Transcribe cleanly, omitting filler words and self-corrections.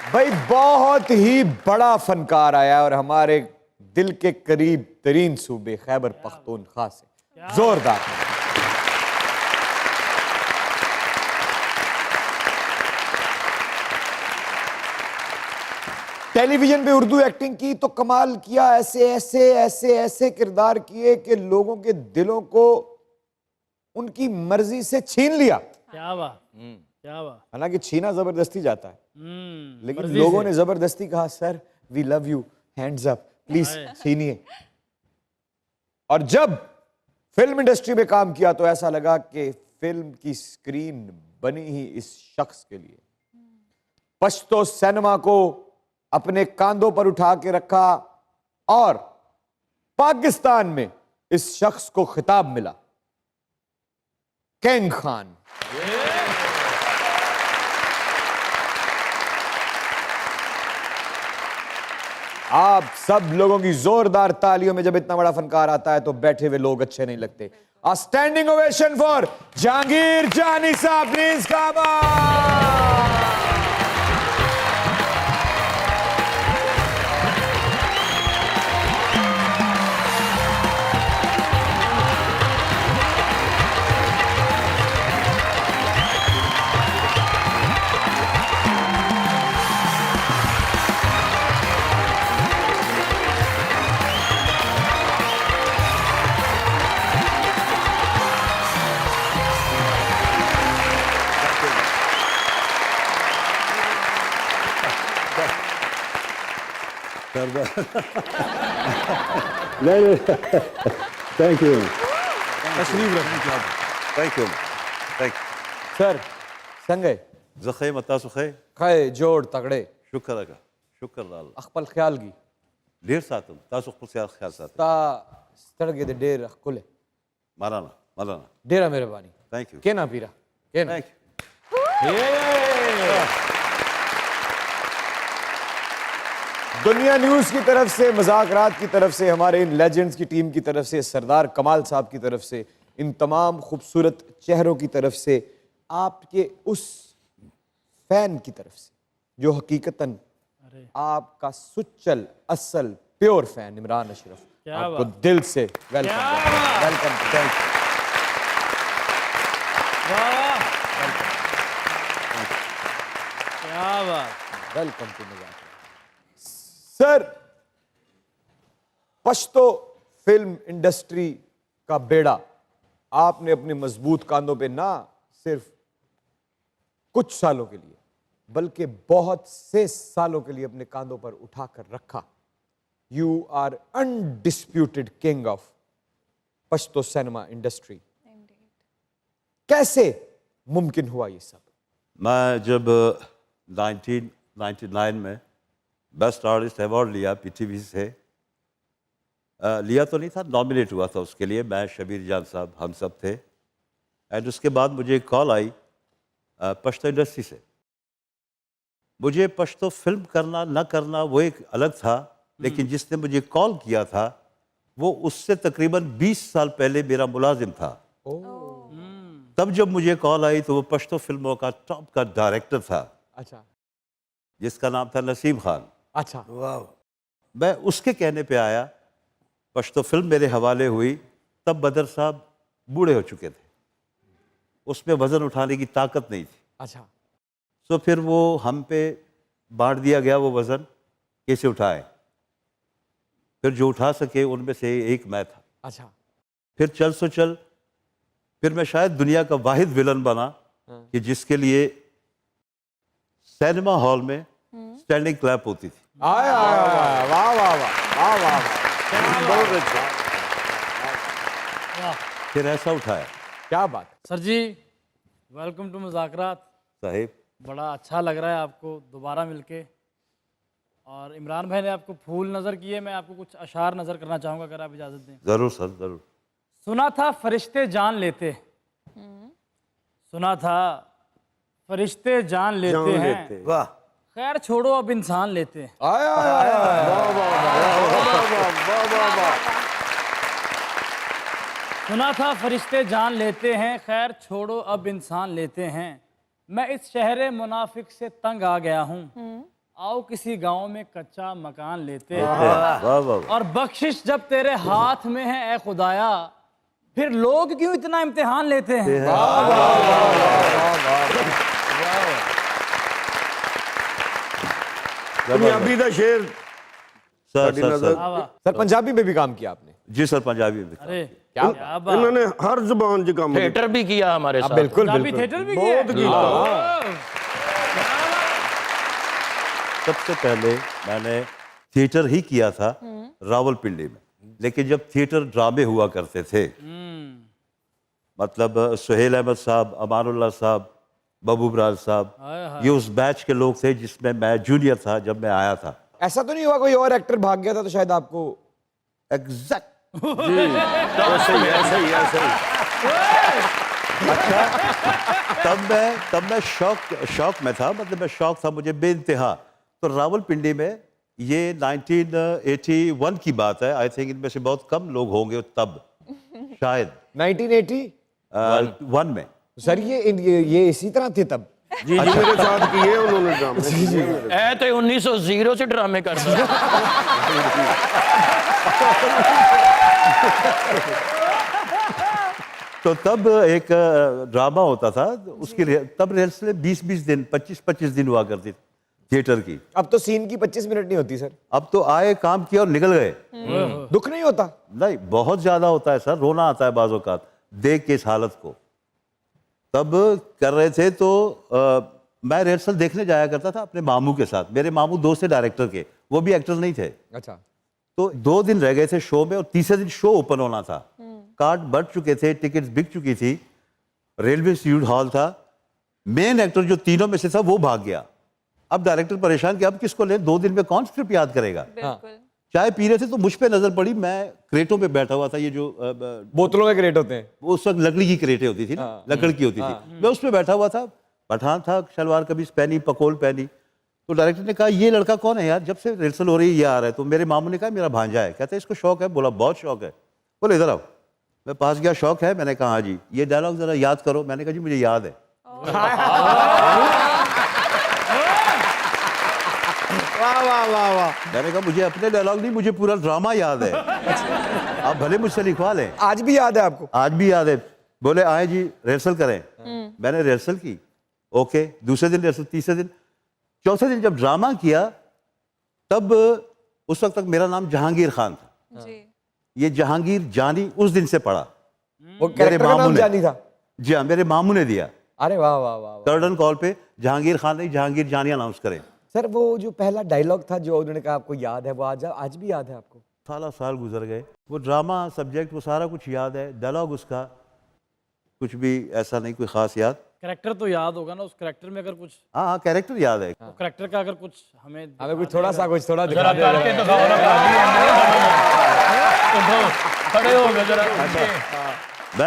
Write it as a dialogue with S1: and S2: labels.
S1: भाई बहुत ही बड़ा फनकार आया और हमारे दिल के करीब तरीन सूबे खैबर पख्तूनख्वा से जोरदार। टेलीविजन पे उर्दू एक्टिंग की तो कमाल किया, ऐसे ऐसे ऐसे ऐसे किरदार किए कि लोगों के दिलों को उनकी मर्जी से छीन लिया।
S2: क्या बात, क्या बात।
S1: हालांकि छीना जबरदस्ती जाता है, लेकिन
S2: मर्जी
S1: लोगों
S2: से।
S1: ने जबरदस्ती कहा sir we love you, hands up please छीनिए। और जब फिल्म इंडस्ट्री में काम किया तो ऐसा लगा कि फिल्म की स्क्रीन बनी ही इस शख्स के लिए। पश्तो सिनेमा को अपने कांधों पर उठा के रखा और पाकिस्तान में इस शख्स को खिताब मिला किंग खान। आप सब लोगों की जोरदार तालियों में जब इतना बड़ा फनकार आता है तो बैठे हुए लोग अच्छे नहीं लगते। A standing ovation for Jahangir जानी साहब, प्लीज कम ऑन।
S3: नहीं थैंक यू
S1: तशरीफ रखें।
S4: थैंक यू थैंक
S1: सर संगे
S4: ज़ख़े मता सुखे
S1: खै जोड़ तगड़े
S4: शुक्र का शुक्र लाल
S1: अखपल ख्याल की
S4: ढेर सातम तासु खुल ख्याल साथ
S1: ता स्टड़गे दे डेर अखकुले
S4: माराना माराना
S1: डेरा मेहरबानी
S4: थैंक यू
S1: के ना पीरा के ना।
S4: Thank you.
S1: दुनिया न्यूज की तरफ से, मज़ाकरात की तरफ से, हमारे इन लेजेंड्स की टीम की तरफ से, सरदार कमाल साहब की तरफ से, इन तमाम खूबसूरत चेहरों की तरफ से, आपके उस फैन की तरफ से जो हकीकतन आपका सुच्चल असल प्योर फैन इमरान अशरफ, आपको दिल से वेलकम वेलकम। थैंक
S2: क्या बात।
S1: Welcome to Muzakarat. Sir, Pashto film industry का बेड़ा आपने अपने मजबूत कांधों पे ना सिर्फ कुछ सालों के लिए बल्कि बहुत से सालों के लिए अपने कांधों पर उठाकर रखा। You are undisputed king of Pashto cinema industry. कैसे मुमकिन हुआ ये सब?
S4: मैं जब 1999 में बेस्ट आर्टिस्ट अवार्ड लिया पीटीवी से, लिया तो नहीं था, नॉमिनेट हुआ था उसके लिए, मैं शबीर जान साहब हम सब थे। एंड उसके बाद मुझे एक कॉल आई पश्तो इंडस्ट्री से। मुझे पश्तो फिल्म करना ना करना वो एक अलग था, लेकिन जिसने मुझे कॉल किया था वो उससे तकरीबन 20 साल पहले मेरा मुलाजिम था। तब जब मुझे कॉल आई तो वो पश्तो फिल्मों का टॉप का डायरेक्टर था।
S1: अच्छा
S4: जिसका नाम था नसीब खान।
S1: अच्छा
S4: मैं उसके कहने पे आया, पश्तो फिल्म मेरे हवाले हुई, तब बदर साहब बूढ़े हो चुके थे, उसमें वज़न उठाने की ताकत नहीं थी।
S1: अच्छा
S4: तो फिर वो हम पे बांट दिया गया, वो वज़न कैसे उठाए। फिर जो उठा सके उनमें से एक मैं था।
S1: अच्छा
S4: फिर चल सो चल, फिर मैं शायद दुनिया का वाहिद विलन बना कि जिसके लिए सिनेमा हॉल में स्टैंडिंग क्लैप होती थी।
S1: आया वाह वाह वाह वाह वाह।
S4: फिर ऐसा उठाया।
S1: क्या बात।
S2: Sir ji welcome to Muzakarat.
S4: साहिब
S2: बड़ा अच्छा लग रहा है आपको दोबारा मिलके। और इमरान भाई ने आपको फूल नज़र किए, मैं आपको कुछ अशार नज़र करना चाहूँगा अगर आप इजाज़त दें।
S4: ज़रूर सर ज़रूर।
S2: सुना था फरिश्ते जान लेते, सुना था फरिश्ते जान लेते हैं,
S3: वाह
S2: खैर छोड़ो अब इंसान लेते हैं।
S1: आया
S2: सुना था फरिश्ते जान लेते हैं, खैर छोड़ो अब इंसान लेते हैं। मैं इस शहर मुनाफिक से तंग आ गया हूँ, आओ किसी गांव में कच्चा मकान लेते हैं
S4: वाह वाह वाह।
S2: और बख्शिश जब तेरे हाथ में है ए खुदाया फिर लोग क्यों इतना इम्तिहान लेते हैं।
S5: पंजाबी का शेर
S4: सर
S5: साडी
S4: सर
S5: नजर-
S4: सर
S2: वाह, वाह।
S1: सर पंजाबी में भी काम किया आपने।
S4: जी सर पंजाबी में।
S2: अरे
S1: क्या
S2: क्या बात।
S5: इन्होंने हर जुबान च काम किया।
S3: थिएटर भी किया हमारे
S1: आप
S3: साथ।
S1: बिल्कुल
S2: पंजाबी
S1: बिल्कुल
S2: थिएटर भी किया
S5: बहुत
S2: है?
S5: किया।
S4: सबसे पहले मैंने थिएटर ही किया था रावलपिंडी में, लेकिन जब थिएटर ड्रामे हुआ करते थे, मतलब सुहेल अहमद साहब, अमानुल्लाह साहब, महबूब राज साहब, ये उस बैच के लोग थे जिसमें मैं जूनियर था जब मैं आया था।
S1: ऐसा तो नहीं हुआ कोई और एक्टर भाग गया था तो शायद आपको।
S4: एग्जैक्ट
S5: ऐसे ही ऐसे ही ऐसे ही।
S4: तब मैं शौक में था, मतलब मैं शौक था मुझे बेइंतहा। तो रावलपिंडी में ये 1981 की बात है, आई थिंक इनमें से बहुत कम लोग होंगे तब, शायद
S1: 1981
S4: 1 में।
S1: सर ये इसी तरह थे तब।
S5: जी जी मेरे साथ किए उन्होंने ड्रामे।
S3: ऐ तो 1900 से ड्रामे करता है।
S4: तो तब एक ड्रामा होता था, उसकी तब रिहर्सल 20-20 दिन, 25-25 दिन हुआ करती थी थिएटर की।
S1: अब तो सीन की 25 मिनट नहीं होती सर।
S4: अब तो आए, काम किया और निकल गए।
S1: दुख नहीं होता।
S4: नहीं, बहुत ज्यादा होता है सर, रोना आता है बाज़ औक़ात देख के इस हालत को। तब कर रहे थे तो मैं रिहर्सल देखने जाया करता था अपने मामू के साथ। मेरे मामू दोस्त थे डायरेक्टर के, वो भी एक्टर नहीं थे।
S1: अच्छा।
S4: तो 2 दिन रह गए थे शो में और तीसरे दिन शो ओपन होना था। कार्ड बढ़ चुके थे, टिकट्स बिक चुकी थी, रेलवे इंस्टीट्यूट हॉल था। मेन एक्टर जो तीनों में से था वो भाग गया। अब डायरेक्टर परेशान कि अब किसको ले, 2 दिन में कौन स्क्रिप्ट याद करेगा।
S6: बिल्कुल।
S4: चाय पी रहे थे तो मुझ पे नजर पड़ी, मैं क्रेटों पे बैठा हुआ था, ये जो
S1: बोतलों में ग्रेट होते हैं।
S4: वो उस वक्त लकड़ी की क्रेटें होती थी ना, लकड़ की होती थी। मैं उस पे बैठा हुआ था, पठान था, शलवार कमीज पहनी, पकोल पहनी। तो डायरेक्टर ने कहा ये लड़का कौन है यार, जब से रिहर्सल हो रही है ये आ रहा है। तो मेरे मामू ने कहा मेरा भांजा है। कहते इसको शौक है। बोला बहुत शौक है। बोले इधर आओ। मैं पास गया, शौक है? मैंने कहा हाँ जी। ये डायलॉग जरा याद करो। मैंने कहा जी मुझे याद है।
S1: वाह वाह वाह वाह।
S4: मैंने कहा मुझे अपने डायलॉग नहीं, मुझे पूरा ड्रामा याद है। आप भले मुझसे लिखवा लें।
S1: आज भी याद है आपको?
S4: आज भी याद है। बोले आए जी रिहर्सल करें। मैंने रिहर्सल की, ओके। दूसरे दिन रिहर्सल, तीसरे दिन, चौथे दिन जब ड्रामा किया तब उस वक्त तक मेरा नाम जहांगीर खान था।
S6: जी।
S4: ये जहांगीर जानी उस दिन से पड़ा।
S1: वो कैरेक्टर का नाम जानी था।
S4: जी हाँ, मेरे मामू ने दिया।
S1: अरे वाह वाह वाह वाह।
S4: कर्डन कॉल पे जहांगीर खान नहीं जहांगीर जानी अनाउंस करें।
S1: सर वो जो पहला डायलॉग था जो उन्होंने कहा आपको याद है, वो आज भी याद है आपको?
S4: साल गुजर गए, वो ड्रामा सब्जेक्ट वो सारा कुछ याद है, डायलॉग उसका कुछ भी ऐसा नहीं कोई खास याद।
S2: कैरेक्टर तो याद होगा ना, उस कैरेक्टर में अगर कुछ,
S4: हाँ कैरेक्टर याद है।
S2: कैरेक्टर का अगर कुछ हमें
S1: कुछ थोड़ा दिखा दे।
S3: खड़े हो गए जरा।